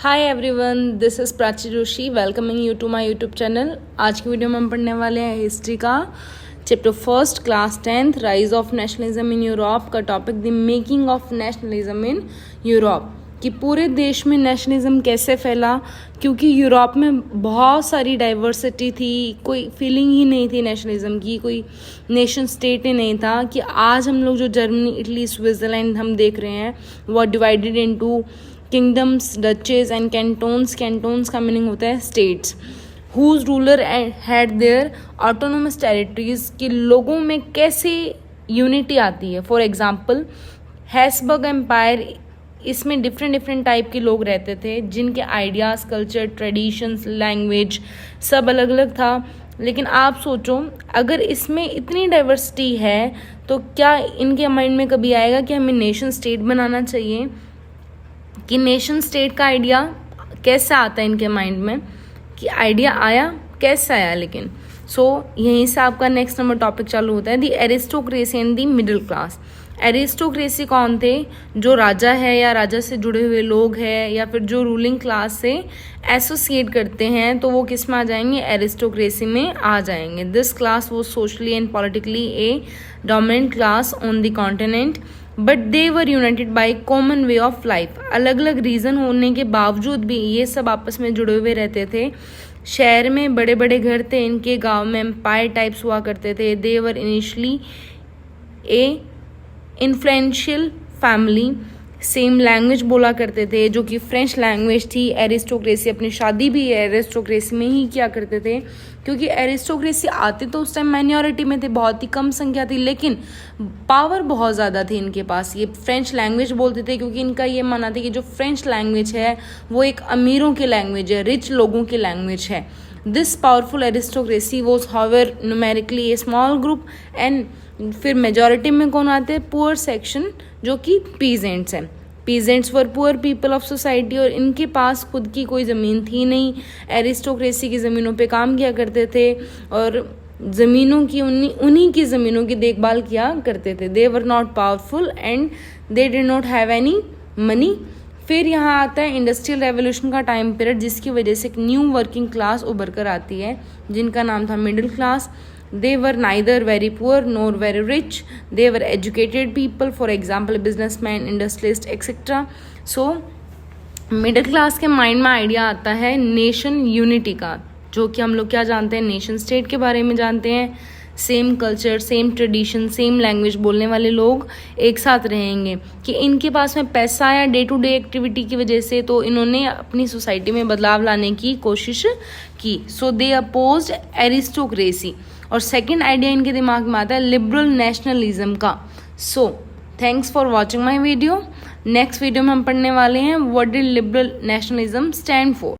Hi everyone, this is Prachi Joshi welcoming you to my YouTube channel. आज की video में हम पढ़ने वाले हैं हिस्ट्री का chapter first class 10th rise of nationalism in Europe का topic the making of nationalism in Europe, कि पूरे देश में नेशनलिज्म कैसे फैला। क्योंकि यूरोप में बहुत सारी डाइवर्सिटी थी, कोई फीलिंग ही नहीं थी नेशनलिज्म की, कोई नेशन स्टेट ही नहीं था। कि आज हम लोग जो जर्मनी, इटली, स्विट्ज़रलैंड हम देख रहे हैं वो divided into kingdoms, duchies and cantons. Cantons का मीनिंग होता है states. Whose ruler had their autonomous territories, कि लोगों में कैसे यूनिटी आती है। फॉर एग्जाम्पल हैब्सबर्ग एम्पायर, इसमें डिफरेंट टाइप के लोग रहते थे जिनके आइडियाज़, कल्चर, ट्रेडिशंस, लैंग्वेज सब अलग अलग था। लेकिन आप सोचो, अगर इसमें इतनी डाइवर्सिटी है तो क्या इनके माइंड में कभी आएगा कि हमें नेशन स्टेट बनाना चाहिए? कि नेशन स्टेट का आइडिया कैसे आता है इनके माइंड में, कि आइडिया आया कैसे आया? लेकिन यहीं से आपका नेक्स्ट नंबर टॉपिक चालू होता है, the aristocracy and the middle class. Aristocracy कौन थे? जो राजा है या राजा से जुड़े हुए लोग हैं या फिर जो रूलिंग क्लास से एसोसिएट करते हैं, तो वो किस में आ जाएंगे? एरिस्टोक्रेसी में आ जाएंगे। दिस क्लास वो socially and politically A dominant class on the continent, but they were United by common way of life. अलग अलग रीज़न होने के बावजूद भी ये सब आपस में जुड़े हुए रहते थे। शहर में बड़े बड़े घर थे इनके, गांव में एम्पायर टाइप्स हुआ करते थे। They were initially a influential family, same language बोला करते थे जो कि फ्रेंच लैंग्वेज थी। एरिस्टोक्रेसी, अपनी शादी भी एरिस्टोक्रेसी में ही किया करते थे, क्योंकि एरिस्टोक्रेसी आते तो उस टाइम माइनॉरिटी में थे, बहुत ही कम संख्या थी, लेकिन पावर बहुत ज़्यादा थी इनके पास। ये फ्रेंच लैंग्वेज बोलते थे क्योंकि इनका ये मानना था कि जो फ्रेंच लैंग्वेज है वो एक अमीरों की लैंग्वेज है, रिच लोगों की लैंग्वेज है। This powerful aristocracy was however numerically A small group, and फिर मेजॉरिटी में कौन आते हैं? पुअर सेक्शन, जो कि पीजेंट्स हैं। Peasants were poor people of society, और इनके पास खुद की कोई ज़मीन थी नहीं। एरिस्टोक्रेसी की ज़मीनों पे काम किया करते थे और ज़मीनों की उन्हीं की ज़मीनों की देखभाल किया करते थे। They were not powerful and they did not have any money. फिर यहाँ आता है इंडस्ट्रियल रेवोल्यूशन का टाइम पीरियड, जिसकी वजह से एक न्यू वर्किंग क्लास उभर कर आती है जिनका नाम था middle class. They were neither very poor nor very rich. They were educated people, for example, businessmen, industrialists, etc. So, middle class के माइंड में आइडिया आता है नेशन यूनिटी का, जो कि हम लोग क्या जानते हैं? नेशन स्टेट के बारे में जानते हैं। Same culture, same tradition, same language बोलने वाले लोग एक साथ रहेंगे। कि इनके पास में पैसा आया डे टू डे एक्टिविटी की वजह से, तो इन्होंने अपनी सोसाइटी में बदलाव लाने की कोशिश की। सो दे अपोज्ड एरिस्टोक्रेसी। और सेकंड आइडिया इनके दिमाग में आता है लिबरल नेशनलिज्म का। So thanks for watching my video. Next video में हम पढ़ने वाले हैं what did liberal nationalism stand for.